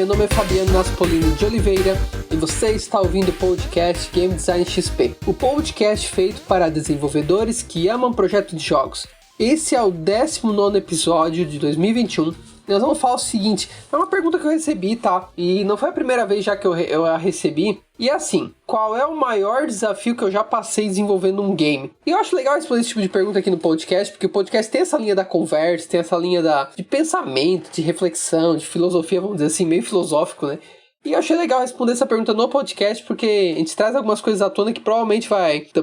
meu nome é Fabiano Naspolini de Oliveira e você está ouvindo o podcast Game Design XP, o podcast feito para desenvolvedores que amam projetos de jogos. Esse é o 19º episódio de 2021. Nós vamos falar o seguinte, é uma pergunta que eu recebi, tá? E não foi a primeira vez já que eu a recebi. E assim, qual é o maior desafio que eu já passei desenvolvendo um game? E eu acho legal responder esse tipo de pergunta aqui no podcast, porque o podcast tem essa linha da conversa, tem essa linha de pensamento, de reflexão, de filosofia, vamos dizer assim, meio filosófico, né? E eu achei legal responder essa pergunta no podcast, porque a gente traz algumas coisas à tona que provavelmente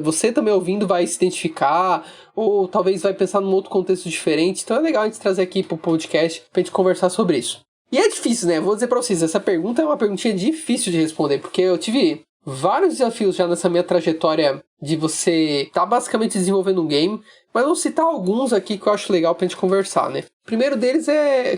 você também ouvindo vai se identificar, ou talvez vai pensar num outro contexto diferente. Então é legal a gente trazer aqui pro podcast pra gente conversar sobre isso. E é difícil, né? Vou dizer pra vocês, essa pergunta é uma perguntinha difícil de responder, porque eu tive vários desafios já nessa minha trajetória de você tá basicamente desenvolvendo um game, mas vou citar alguns aqui que eu acho legal pra gente conversar, né? O primeiro deles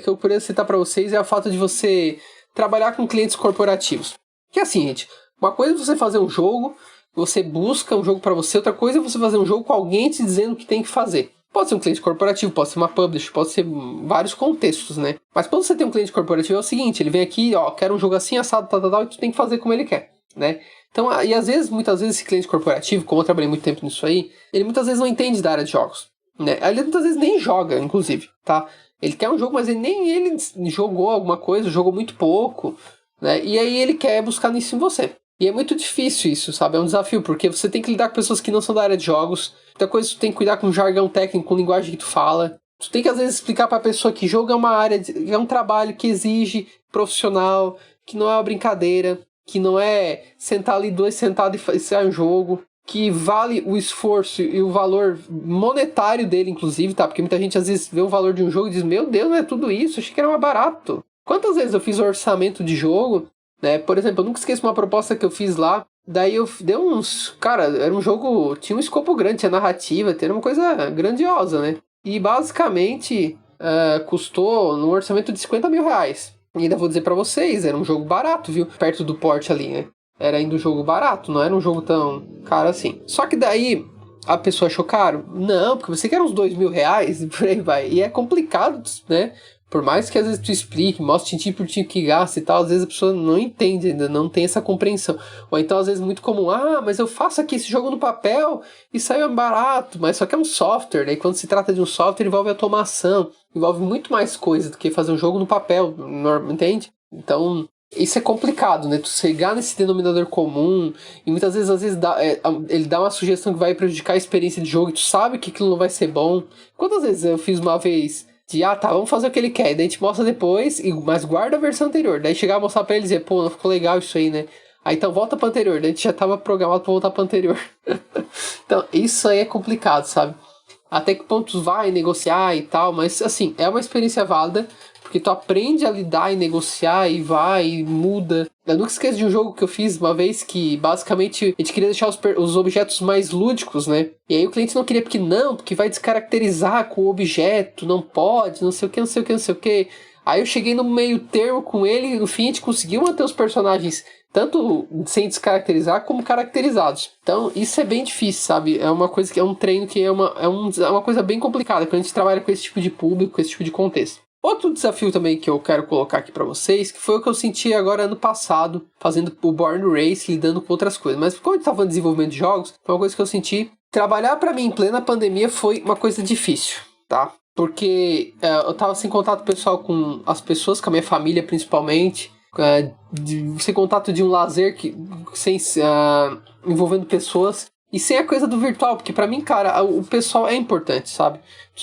que eu poderia citar pra vocês é o fato de você trabalhar com clientes corporativos. Que é assim, gente, uma coisa é você fazer um jogo, você busca um jogo pra você, outra coisa é você fazer um jogo com alguém te dizendo o que tem que fazer. Pode ser um cliente corporativo, pode ser uma publisher, pode ser vários contextos, né? Mas quando você tem um cliente corporativo é o seguinte, ele vem aqui, ó, quero um jogo assim, assado, tal, e tu tem que fazer como ele quer, né? Então, e muitas vezes esse cliente corporativo, como eu trabalhei muito tempo nisso aí, ele muitas vezes não entende da área de jogos, né? Ele muitas vezes nem joga, inclusive, tá? Ele quer um jogo, mas ele jogou alguma coisa, jogou muito pouco, né? E aí ele quer buscar nisso em você. E é muito difícil isso, sabe? É um desafio, porque você tem que lidar com pessoas que não são da área de jogos. Muita coisa tu tem que cuidar com o jargão técnico, com a linguagem que tu fala. Tu tem que, às vezes, explicar pra pessoa que jogo é uma área, é um trabalho que exige profissional, que não é uma brincadeira, que não é sentar ali sentados e sair um jogo, que vale o esforço e o valor monetário dele, inclusive, tá? Porque muita gente, às vezes, vê o valor de um jogo e diz, meu Deus, não é tudo isso, achei que era mais barato. Quantas vezes eu fiz orçamento de jogo, né? Por exemplo, eu nunca esqueço uma proposta que eu fiz lá, daí eu dei cara, era um jogo, tinha um escopo grande, tinha narrativa, tinha uma coisa grandiosa, né? E basicamente custou num orçamento de 50 mil reais. E ainda vou dizer pra vocês, era um jogo barato, viu? Perto do porte ali, né? Era ainda um jogo barato, não era um jogo tão caro assim. Só que daí a pessoa achou caro? Não, porque você quer uns 2 mil reais e por aí vai. E é complicado, né? Por mais que às vezes tu explique, mostre tintim por tintim que gasta e tal, às vezes a pessoa não entende ainda, não tem essa compreensão. Ou então às vezes muito comum, mas eu faço aqui esse jogo no papel e saiu barato, mas só que é um software, né? E quando se trata de um software envolve automação, envolve muito mais coisa do que fazer um jogo no papel, entende? Então isso é complicado, né? Tu chegar nesse denominador comum e muitas vezes, ele dá uma sugestão que vai prejudicar a experiência de jogo e tu sabe que aquilo não vai ser bom. Quantas vezes eu fiz uma vez vamos fazer o que ele quer, e daí a gente mostra depois, mas guarda a versão anterior, daí chegar a mostrar pra ele e dizer, pô, não ficou legal isso aí, né? Aí então volta pra anterior, daí a gente já tava programado pra voltar pra anterior. Então isso aí é complicado, sabe? Até que ponto tu vai negociar e tal, mas assim, é uma experiência válida, porque tu aprende a lidar e negociar e vai e muda. Eu nunca esqueço de um jogo que eu fiz uma vez que basicamente a gente queria deixar os objetos mais lúdicos, né? E aí o cliente não queria porque vai descaracterizar com o objeto, não pode, não sei o que, não sei o que, não sei o que. Aí eu cheguei no meio termo com ele e no fim a gente conseguiu manter os personagens tanto sem descaracterizar como caracterizados. Então isso é bem difícil, sabe? É uma coisa que é um treino que é uma coisa bem complicada quando a gente trabalha com esse tipo de público, com esse tipo de contexto. Outro desafio também que eu quero colocar aqui pra vocês, que foi o que eu senti agora ano passado, fazendo o Born Race, lidando com outras coisas. Mas como a gente tá falando de desenvolvimento de jogos, foi uma coisa que eu senti. Trabalhar pra mim em plena pandemia foi uma coisa difícil, tá? Porque eu tava sem contato pessoal com as pessoas, com a minha família principalmente, sem contato de um lazer envolvendo pessoas. E sem a coisa do virtual, porque pra mim, cara, o pessoal é importante, sabe?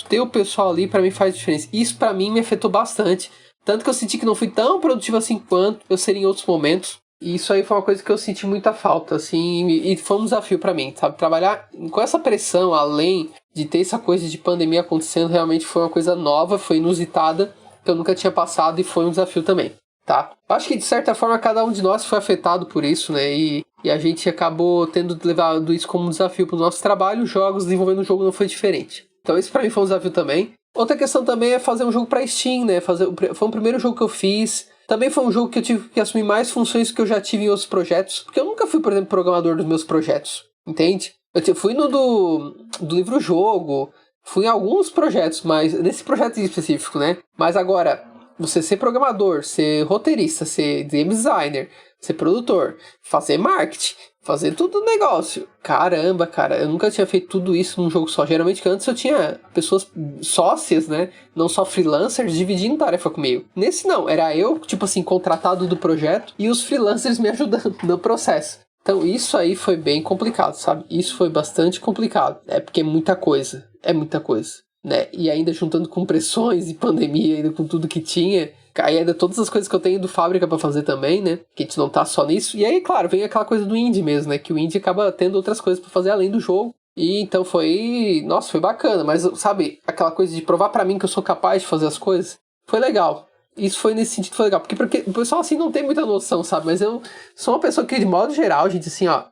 Ter o pessoal ali pra mim faz diferença. Isso pra mim me afetou bastante. Tanto que eu senti que não fui tão produtivo assim quanto eu seria em outros momentos. E isso aí foi uma coisa que eu senti muita falta, assim, e foi um desafio pra mim, sabe? Trabalhar com essa pressão, além de ter essa coisa de pandemia acontecendo, realmente foi uma coisa nova, foi inusitada, que eu nunca tinha passado e foi um desafio também. Tá? Acho que de certa forma cada um de nós foi afetado por isso, né? E a gente acabou tendo levado isso como um desafio para o nosso trabalho. Jogos, desenvolvendo um jogo não foi diferente. Então isso para mim foi um desafio também. Outra questão também é fazer um jogo para Steam, né? Foi o primeiro jogo que eu fiz. Também foi um jogo que eu tive que assumir mais funções que eu já tive em outros projetos. Porque eu nunca fui, por exemplo, programador dos meus projetos. Entende? Eu fui no do livro-jogo. Fui em alguns projetos, mas nesse projeto específico, né? Mas agora, você ser programador, ser roteirista, ser game designer, ser produtor, fazer marketing, fazer tudo negócio. Caramba, cara, eu nunca tinha feito tudo isso num jogo só. Geralmente que antes eu tinha pessoas sócias, né? Não só freelancers dividindo tarefa comigo. Nesse não, era eu, tipo assim, contratado do projeto e os freelancers me ajudando no processo. Então isso aí foi bem complicado, sabe? Isso foi bastante complicado. É porque é muita coisa, né? E ainda juntando com pressões e pandemia, ainda com tudo que tinha. Aí ainda todas as coisas que eu tenho do fábrica pra fazer também, né? Que a gente não tá só nisso. E aí, claro, vem aquela coisa do indie mesmo, né? Que o indie acaba tendo outras coisas pra fazer além do jogo. E então foi... Nossa, foi bacana. Mas, sabe, aquela coisa de provar pra mim que eu sou capaz de fazer as coisas, foi legal. Isso foi nesse sentido, foi legal. Porque o pessoal, assim, não tem muita noção, sabe? Mas eu sou uma pessoa que, de modo geral, gente, assim, ó...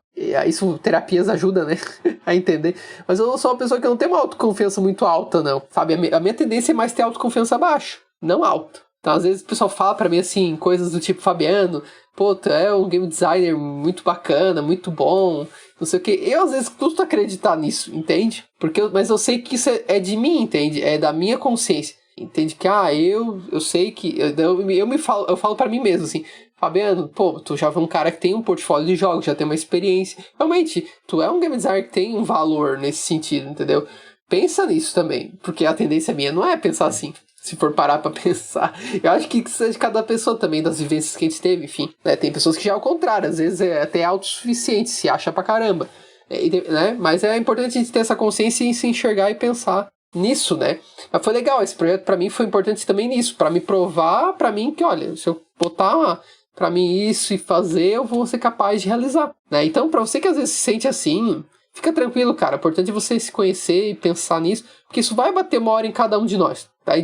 Isso, terapias ajuda, né? a entender. Mas eu sou uma pessoa que não tem uma autoconfiança muito alta, não. Sabe? A minha tendência é mais ter autoconfiança baixa, não alta. Então, às vezes, o pessoal fala pra mim, assim, coisas do tipo, Fabiano, pô, tu é um game designer muito bacana, muito bom, não sei o quê. Eu, às vezes, custo acreditar nisso, entende? Mas eu sei que isso é de mim, entende? É da minha consciência. Entende? Que, eu sei que... Eu falo pra mim mesmo, assim, Fabiano, pô, tu já é um cara que tem um portfólio de jogos, já tem uma experiência. Realmente, tu é um game designer que tem um valor nesse sentido, entendeu? Pensa nisso também, porque a tendência minha não é pensar assim. Se for parar pra pensar. Eu acho que isso é de cada pessoa também, das vivências que a gente teve, enfim. Né? Tem pessoas que já é o contrário, às vezes é até autossuficiente, se acha pra caramba. Né? Mas é importante a gente ter essa consciência e se enxergar e pensar nisso, né? Mas foi legal, esse projeto pra mim foi importante também nisso, pra me provar pra mim que, olha, se eu botar pra mim isso e fazer, eu vou ser capaz de realizar, né? Então, pra você que às vezes se sente assim, fica tranquilo, cara. O importante é você se conhecer e pensar nisso, porque isso vai bater uma hora em cada um de nós, tá?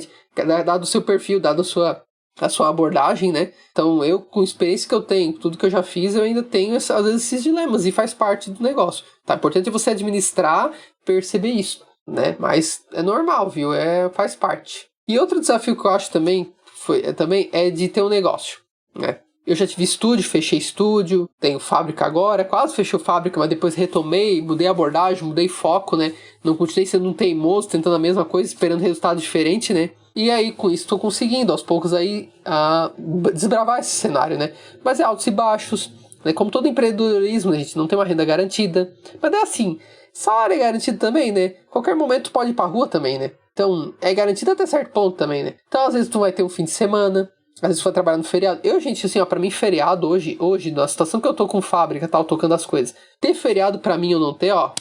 Dado o seu perfil, dado a sua abordagem, né? Então, eu, com a experiência que eu tenho, tudo que eu já fiz, eu ainda tenho, às vezes, esses dilemas, e faz parte do negócio, tá? O importante é você administrar, perceber isso, né? Mas é normal, viu? Faz parte. E outro desafio que eu acho também é de ter um negócio, né? Eu já tive estúdio, fechei estúdio, tenho fábrica agora, quase fechei fábrica, mas depois retomei, mudei a abordagem, mudei foco, né? Não continuei sendo um teimoso, tentando a mesma coisa, esperando resultado diferente, né? E aí, com isso, estou conseguindo, aos poucos, aí, desbravar esse cenário, né? Mas é altos e baixos, né? Como todo empreendedorismo, a gente não tem uma renda garantida. Mas é assim, salário é garantido também, né? Qualquer momento tu pode ir pra rua também, né? Então, é garantido até certo ponto também, né? Então, às vezes, tu vai ter um fim de semana, às vezes tu vai trabalhar no feriado. Gente, assim, ó, pra mim, feriado hoje, na situação que eu tô com fábrica, tal, tocando as coisas, ter feriado pra mim ou não ter, ó,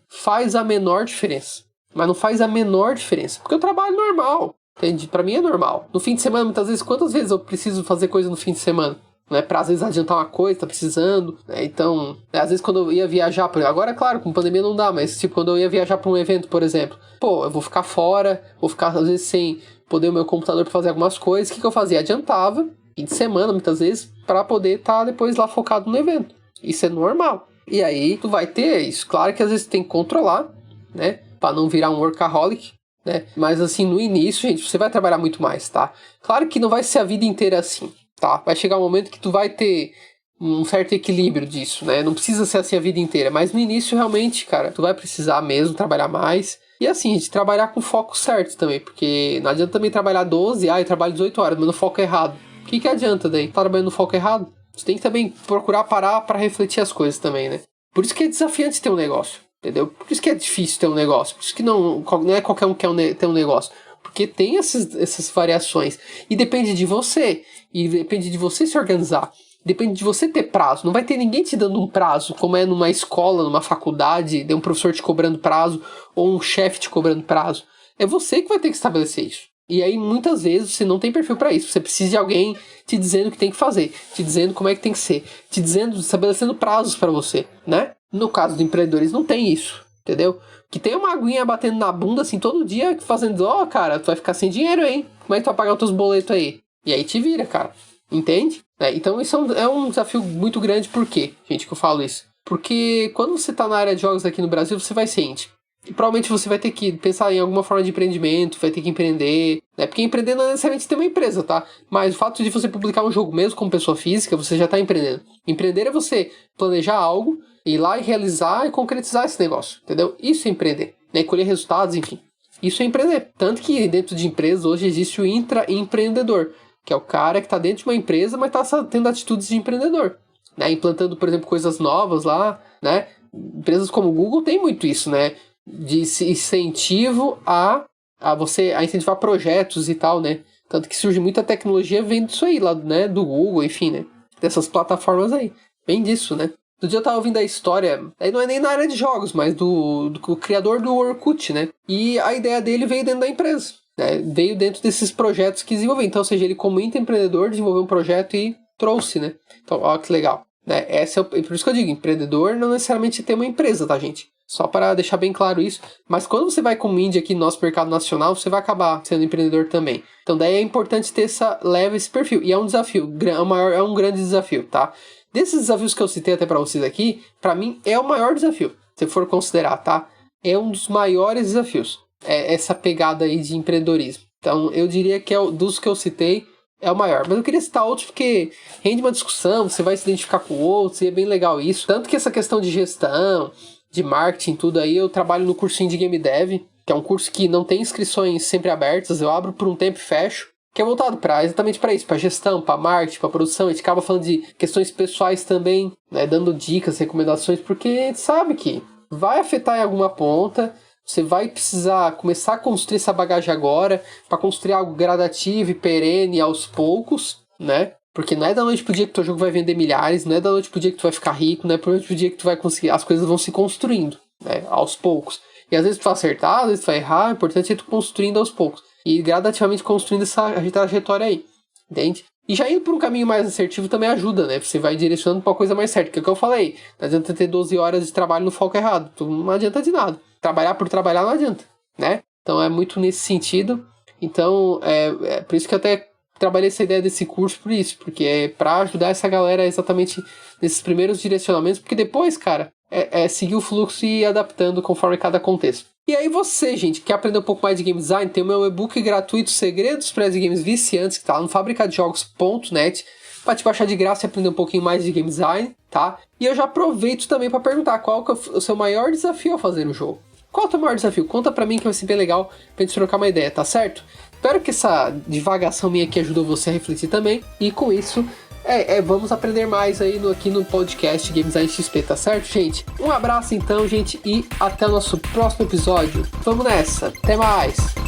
faz a menor diferença. Mas não faz a menor diferença, porque eu trabalho normal, entende? Pra mim é normal. No fim de semana, muitas vezes, quantas vezes eu preciso fazer coisa no fim de semana? Né? Pra às vezes adiantar uma coisa, tá precisando, né? Então, às vezes quando eu ia viajar, agora claro, com pandemia não dá, mas tipo, quando eu ia viajar pra um evento, por exemplo, pô, eu vou ficar fora, vou ficar às vezes sem poder o meu computador pra fazer algumas coisas, o que eu fazia? Adiantava, fim de semana, muitas vezes, pra poder estar depois lá focado no evento. Isso é normal. E aí, tu vai ter isso. Claro que às vezes tem que controlar, né? Pra não virar um workaholic, né? Mas assim, no início, gente, você vai trabalhar muito mais, tá? Claro que não vai ser a vida inteira assim, tá? Vai chegar um momento que tu vai ter um certo equilíbrio disso, né? Não precisa ser assim a vida inteira, mas no início, realmente, cara, tu vai precisar mesmo trabalhar mais. E assim, gente, trabalhar com foco certo também, porque não adianta também trabalhar 12, eu trabalho 18 horas, mas no foco errado. O que adianta daí? Tá trabalhando no foco errado? Você tem que também procurar parar pra refletir as coisas também, né? Por isso que é desafiante ter um negócio. Entendeu? Por isso que é difícil ter um negócio. Por isso que não é qualquer um que quer ter um negócio. Porque tem essas variações. E depende de você. E depende de você se organizar. Depende de você ter prazo. Não vai ter ninguém te dando um prazo, como é numa escola, numa faculdade, de um professor te cobrando prazo, ou um chefe te cobrando prazo. É você que vai ter que estabelecer isso. E aí, muitas vezes, você não tem perfil para isso. Você precisa de alguém te dizendo o que tem que fazer, te dizendo como é que tem que ser, te dizendo, estabelecendo prazos para você, né? No caso do empreendedores, não tem isso, entendeu? Que tem uma aguinha batendo na bunda, assim, todo dia, fazendo, cara, tu vai ficar sem dinheiro, hein? Como é que tu vai pagar os teus boletos aí? E aí te vira, cara. Entende? Então, isso é um desafio muito grande. Por quê, gente, que eu falo isso? Porque quando você tá na área de jogos aqui no Brasil, você vai ser indie. E provavelmente você vai ter que pensar em alguma forma de empreendimento, vai ter que empreender, né? Porque empreender não é necessariamente ter uma empresa, tá? Mas o fato de você publicar um jogo mesmo como pessoa física, você já tá empreendendo. Empreender é você planejar algo, ir lá e realizar e concretizar esse negócio, entendeu? Isso é empreender, né? Colher resultados, enfim. Isso é empreender. Tanto que dentro de empresas hoje existe o intraempreendedor, que é o cara que está dentro de uma empresa, mas está tendo atitudes de empreendedor, né? Implantando, por exemplo, coisas novas lá, né? Empresas como o Google tem muito isso, né? De incentivo a incentivar projetos e tal, né? Tanto que surge muita tecnologia vem disso aí, lá, né? Do Google, enfim, né? Dessas plataformas aí. Vem disso, né? No dia eu tava ouvindo a história, aí não é nem na área de jogos, mas do criador do Orkut, né? E a ideia dele veio dentro da empresa, né? Veio dentro desses projetos que desenvolveu. Então, ou seja, ele como empreendedor desenvolveu um projeto e trouxe, né? Então, ó, que legal. Né? Por isso que eu digo, empreendedor não necessariamente ter uma empresa, tá, gente? Só para deixar bem claro isso. Mas quando você vai como indie aqui no nosso mercado nacional, você vai acabar sendo empreendedor também. Então daí é importante ter esse perfil. E é um desafio, é um grande desafio, tá? Desses desafios que eu citei até para vocês aqui, para mim é o maior desafio, se for considerar, tá? É um dos maiores desafios, essa pegada aí de empreendedorismo. Então eu diria que dos que eu citei, é o maior. Mas eu queria citar outros porque rende uma discussão, você vai se identificar com outros, e é bem legal isso. Tanto que essa questão de gestão, de marketing, tudo aí, eu trabalho no cursinho de Game Dev, que é um curso que não tem inscrições sempre abertas, eu abro por um tempo e fecho, que é voltado exatamente para isso, para gestão, para marketing, para produção. A gente acaba falando de questões pessoais também, né, dando dicas, recomendações, porque a gente sabe que vai afetar em alguma ponta, você vai precisar começar a construir essa bagagem agora, para construir algo gradativo e perene aos poucos, né? Porque não é da noite pro dia que teu jogo vai vender milhares, não é da noite pro dia que tu vai ficar rico, não é da noite pro dia que tu vai conseguir. As coisas vão se construindo, né? Aos poucos. E às vezes tu vai acertar, às vezes tu vai errar, o importante é tu construindo aos poucos. E gradativamente construindo essa trajetória aí, entende? E já indo por um caminho mais assertivo também ajuda, né? Você vai direcionando pra uma coisa mais certa. Que é o que eu falei, não adianta ter 12 horas de trabalho no foco errado. Não adianta de nada. Trabalhar por trabalhar não adianta, né? Então é muito nesse sentido. Então é por isso que eu até trabalhei essa ideia desse curso por isso. Porque é pra ajudar essa galera exatamente nesses primeiros direcionamentos. Porque depois, cara, é seguir o fluxo e ir adaptando conforme cada contexto. E aí você, gente, quer aprender um pouco mais de game design? Tem o meu e-book gratuito Segredos para Games Viciantes, que tá lá no fabricadejogos.net, para te baixar de graça e aprender um pouquinho mais de game design, tá? E eu já aproveito também para perguntar qual que é o seu maior desafio ao fazer um jogo. Qual é o teu maior desafio? Conta pra mim que vai ser bem legal pra gente trocar uma ideia, tá certo? Espero que essa divagação minha aqui ajudou você a refletir também. E com isso, vamos aprender mais aí aqui no podcast Game Design XP, tá certo, gente? Um abraço então, gente, e até o nosso próximo episódio. Vamos nessa, até mais!